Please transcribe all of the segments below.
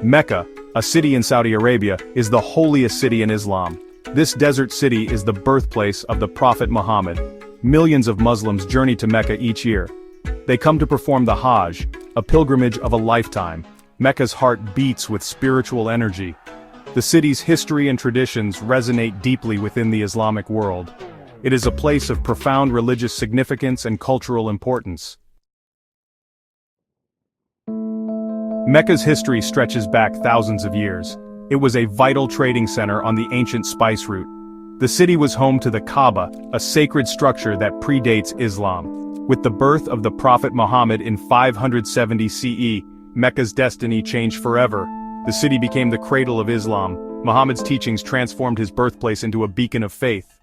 Mecca, a city in Saudi Arabia, is the holiest city in Islam. This desert city is the birthplace of the Prophet Muhammad. Millions of Muslims journey to Mecca each year. They come to perform the Hajj, a pilgrimage of a lifetime. Mecca's heart beats with spiritual energy. The city's history and traditions resonate deeply within the Islamic world. It is a place of profound religious significance and cultural importance. Mecca's history stretches back thousands of years. It was a vital trading center on the ancient spice route. The city was home to the Kaaba, a sacred structure that predates Islam. With the birth of the Prophet Muhammad in 570 CE, Mecca's destiny changed forever. The city became the cradle of Islam. Muhammad's teachings transformed his birthplace into a beacon of faith.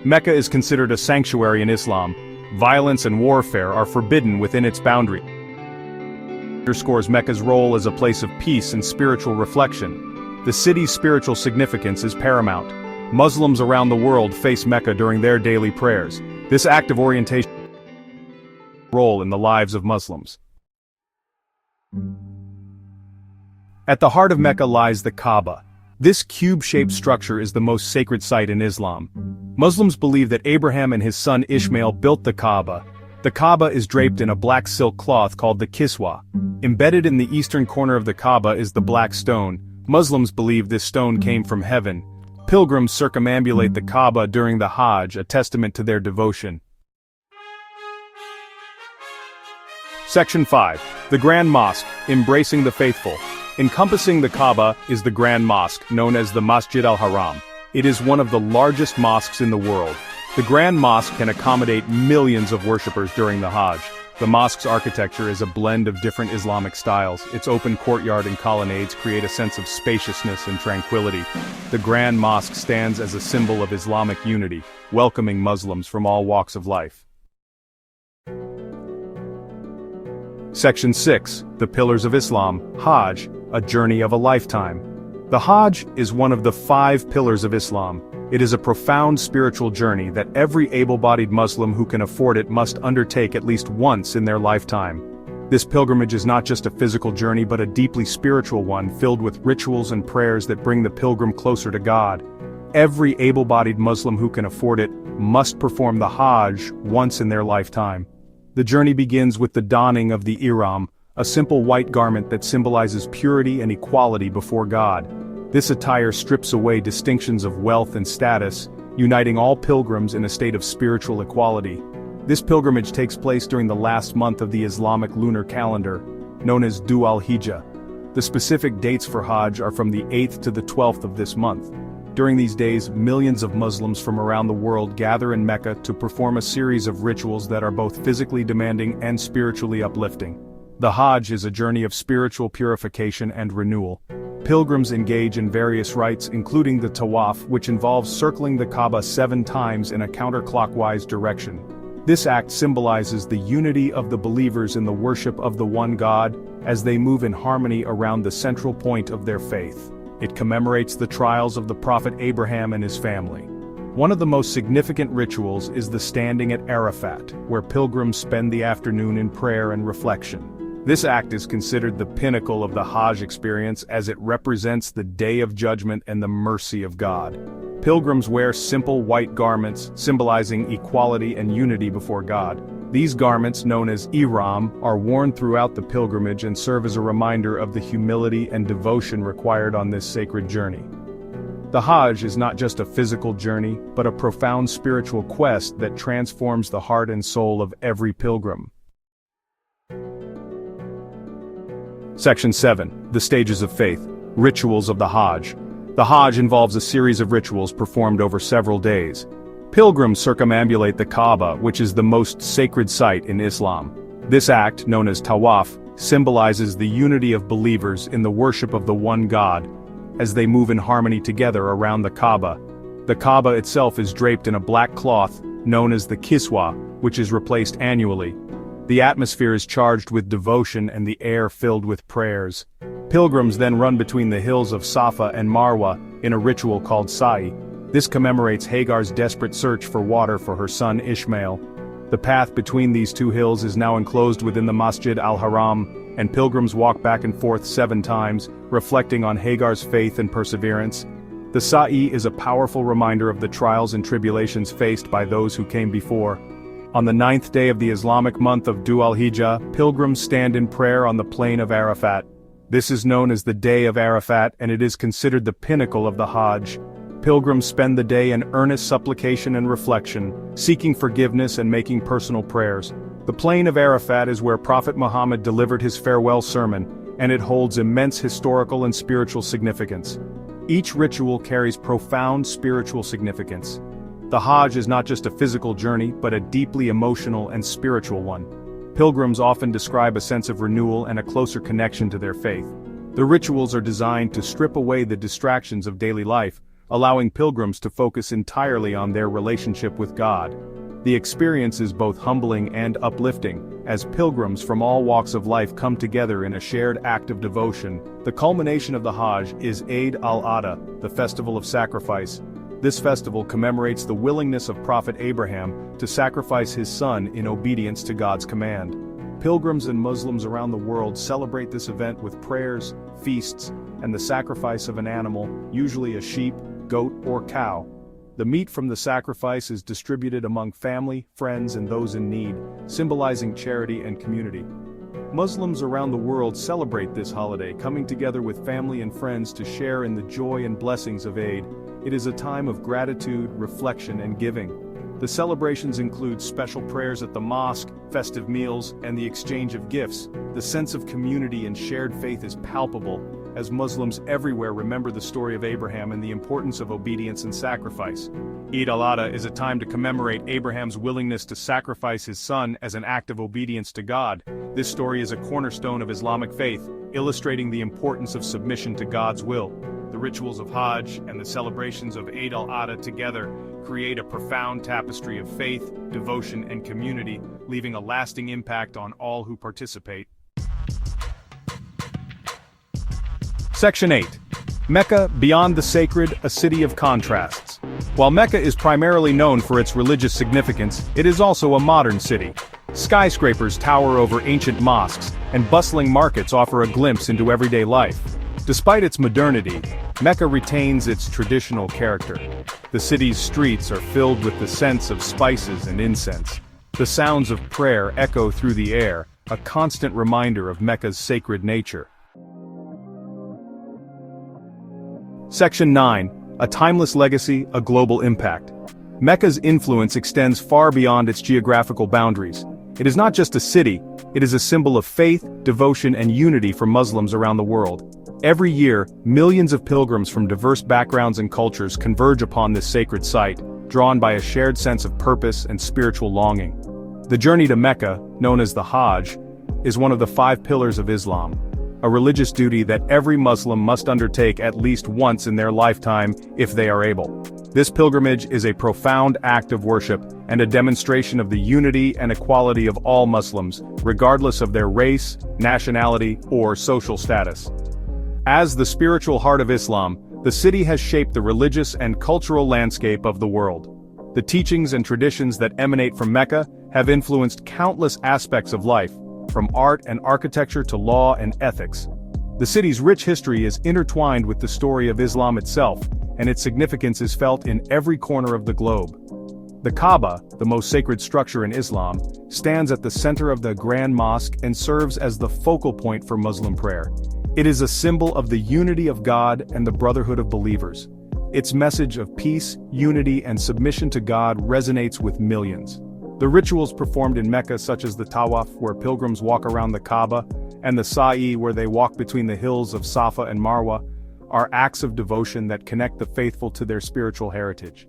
Mecca is considered a sanctuary in Islam. Violence and warfare are forbidden within its boundary. Underscores Mecca's role as a place of peace and spiritual reflection. The city's spiritual significance is paramount. Muslims around the world face Mecca during their daily prayers. This act of orientation plays a role in the lives of Muslims. At the heart of Mecca lies the Kaaba. This cube-shaped structure is the most sacred site in Islam. Muslims believe that Abraham and his son Ishmael built the Kaaba. The Kaaba is draped in a black silk cloth called the kiswa. Embedded in the eastern corner of the Kaaba is the black stone. Muslims believe this stone came from heaven. Pilgrims circumambulate the Kaaba during the Hajj, a testament to their devotion. Section 5. The Grand Mosque, Embracing the Faithful. Encompassing the Kaaba is the Grand Mosque, known as the Masjid al-Haram. It is one of the largest mosques in the world. The Grand Mosque can accommodate millions of worshippers during the Hajj. The mosque's architecture is a blend of different Islamic styles. Its open courtyard and colonnades create a sense of spaciousness and tranquility. The Grand Mosque stands as a symbol of Islamic unity, welcoming Muslims from all walks of life. Section 6. The Pillars of Islam, Hajj, a journey of a lifetime. The Hajj is one of the 5 pillars of Islam. It is a profound spiritual journey that every able-bodied Muslim who can afford it must undertake at least once in their lifetime. This pilgrimage is not just a physical journey but a deeply spiritual one filled with rituals and prayers that bring the pilgrim closer to God. Every able-bodied Muslim who can afford it must perform the Hajj once in their lifetime. The journey begins with the donning of the ihram, a simple white garment that symbolizes purity and equality before God. This attire strips away distinctions of wealth and status, uniting all pilgrims in a state of spiritual equality. This pilgrimage takes place during the last month of the Islamic lunar calendar, known as Dhu al-Hijjah. The specific dates for Hajj are from the 8th to the 12th of this month. During these days, millions of Muslims from around the world gather in Mecca to perform a series of rituals that are both physically demanding and spiritually uplifting. The Hajj is a journey of spiritual purification and renewal. Pilgrims engage in various rites including the tawaf, which involves circling the Kaaba 7 times in a counterclockwise direction. This act symbolizes the unity of the believers in the worship of the one God, as they move in harmony around the central point of their faith. It commemorates the trials of the Prophet Abraham and his family. One of the most significant rituals is the standing at Arafat, where pilgrims spend the afternoon in prayer and reflection. This act is considered the pinnacle of the Hajj experience as it represents the Day of Judgment and the mercy of God. Pilgrims wear simple white garments, symbolizing equality and unity before God. These garments, known as ihram, are worn throughout the pilgrimage and serve as a reminder of the humility and devotion required on this sacred journey. The Hajj is not just a physical journey, but a profound spiritual quest that transforms the heart and soul of every pilgrim. Section 7. The Stages of Faith, Rituals of the Hajj. The Hajj involves a series of rituals performed over several days. Pilgrims circumambulate the Kaaba, which is the most sacred site in Islam. This act, known as tawaf, symbolizes the unity of believers in the worship of the one God, as they move in harmony together around the Kaaba. The Kaaba itself is draped in a black cloth, known as the kiswa, which is replaced annually. The atmosphere is charged with devotion and the air filled with prayers. Pilgrims then run between the hills of Safa and Marwa in a ritual called Sa'i. This commemorates Hagar's desperate search for water for her son Ishmael. The path between these two hills is now enclosed within the Masjid al-Haram, and pilgrims walk back and forth 7 times, reflecting on Hagar's faith and perseverance. The Sa'i is a powerful reminder of the trials and tribulations faced by those who came before. On the 9th day of the Islamic month of Dhu al-Hijjah, pilgrims stand in prayer on the plain of Arafat. This is known as the Day of Arafat, and it is considered the pinnacle of the Hajj. Pilgrims spend the day in earnest supplication and reflection, seeking forgiveness and making personal prayers. The plain of Arafat is where Prophet Muhammad delivered his farewell sermon, and it holds immense historical and spiritual significance. Each ritual carries profound spiritual significance. The Hajj is not just a physical journey, but a deeply emotional and spiritual one. Pilgrims often describe a sense of renewal and a closer connection to their faith. The rituals are designed to strip away the distractions of daily life, allowing pilgrims to focus entirely on their relationship with God. The experience is both humbling and uplifting, as pilgrims from all walks of life come together in a shared act of devotion. The culmination of the Hajj is Eid al-Adha, the festival of sacrifice. This festival commemorates the willingness of Prophet Abraham to sacrifice his son in obedience to God's command. Pilgrims and Muslims around the world celebrate this event with prayers, feasts, and the sacrifice of an animal, usually a sheep, goat, or cow. The meat from the sacrifice is distributed among family, friends, and those in need, symbolizing charity and community. Muslims around the world celebrate this holiday, coming together with family and friends to share in the joy and blessings of Eid. It is a time of gratitude, reflection, and giving. The celebrations include special prayers at the mosque, festive meals, and the exchange of gifts. The sense of community and shared faith is palpable, as Muslims everywhere remember the story of Abraham and the importance of obedience and sacrifice. Eid al-Adha is a time to commemorate Abraham's willingness to sacrifice his son as an act of obedience to God. This story is a cornerstone of Islamic faith, illustrating the importance of submission to God's will. The rituals of Hajj and the celebrations of Eid al-Adha together create a profound tapestry of faith, devotion, and community, leaving a lasting impact on all who participate. Section 8. Mecca, beyond the sacred, a city of contrasts. While Mecca is primarily known for its religious significance, it is also a modern city. Skyscrapers tower over ancient mosques, and bustling markets offer a glimpse into everyday life. Despite its modernity, Mecca retains its traditional character. The city's streets are filled with the scents of spices and incense. The sounds of prayer echo through the air, a constant reminder of Mecca's sacred nature. Section 9. A timeless legacy, a global impact. Mecca's influence extends far beyond its geographical boundaries. It is not just a city, it is a symbol of faith, devotion, and unity for Muslims around the world. Every year, millions of pilgrims from diverse backgrounds and cultures converge upon this sacred site, drawn by a shared sense of purpose and spiritual longing. The journey to Mecca, known as the Hajj, is one of the 5 pillars of Islam, a religious duty that every Muslim must undertake at least once in their lifetime if they are able. This pilgrimage is a profound act of worship and a demonstration of the unity and equality of all Muslims, regardless of their race, nationality, or social status. As the spiritual heart of Islam, the city has shaped the religious and cultural landscape of the world. The teachings and traditions that emanate from Mecca have influenced countless aspects of life, from art and architecture to law and ethics. The city's rich history is intertwined with the story of Islam itself, and its significance is felt in every corner of the globe. The Kaaba, the most sacred structure in Islam, stands at the center of the Grand Mosque and serves as the focal point for Muslim prayer. It is a symbol of the unity of God and the brotherhood of believers. Its message of peace, unity, and submission to God resonates with millions. The rituals performed in Mecca, such as the Tawaf, where pilgrims walk around the Kaaba, and the Sa'i, where they walk between the hills of Safa and Marwa, are acts of devotion that connect the faithful to their spiritual heritage.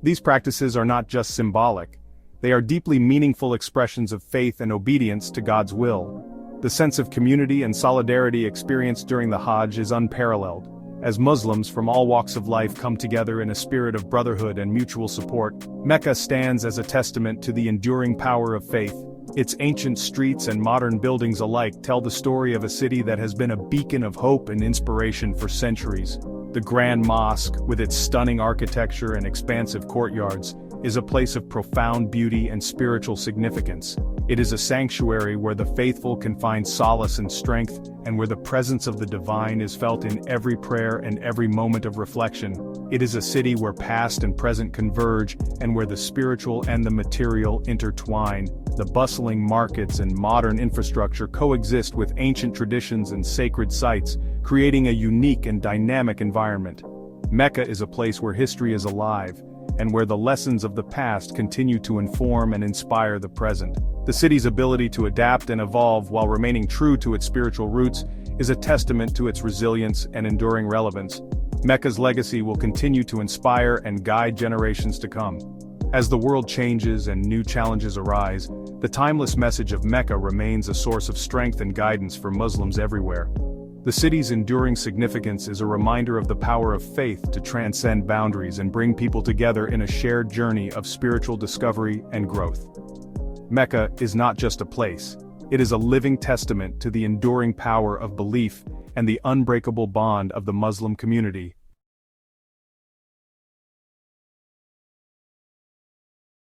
These practices are not just symbolic. They are deeply meaningful expressions of faith and obedience to God's will. The sense of community and solidarity experienced during the Hajj is unparalleled, as Muslims from all walks of life come together in a spirit of brotherhood and mutual support. Mecca stands as a testament to the enduring power of faith. Its ancient streets and modern buildings alike tell the story of a city that has been a beacon of hope and inspiration for centuries. The Grand Mosque, with its stunning architecture and expansive courtyards, is a place of profound beauty and spiritual significance. It is a sanctuary where the faithful can find solace and strength, and where the presence of the divine is felt in every prayer and every moment of reflection. It is a city where past and present converge, and where the spiritual and the material intertwine. The bustling markets and modern infrastructure coexist with ancient traditions and sacred sites, creating a unique and dynamic environment. Mecca is a place where history is alive, and where the lessons of the past continue to inform and inspire the present. The city's ability to adapt and evolve while remaining true to its spiritual roots is a testament to its resilience and enduring relevance. Mecca's legacy will continue to inspire and guide generations to come. As the world changes and new challenges arise, the timeless message of Mecca remains a source of strength and guidance for Muslims everywhere. The city's enduring significance is a reminder of the power of faith to transcend boundaries and bring people together in a shared journey of spiritual discovery and growth. Mecca is not just a place, it is a living testament to the enduring power of belief and the unbreakable bond of the Muslim community.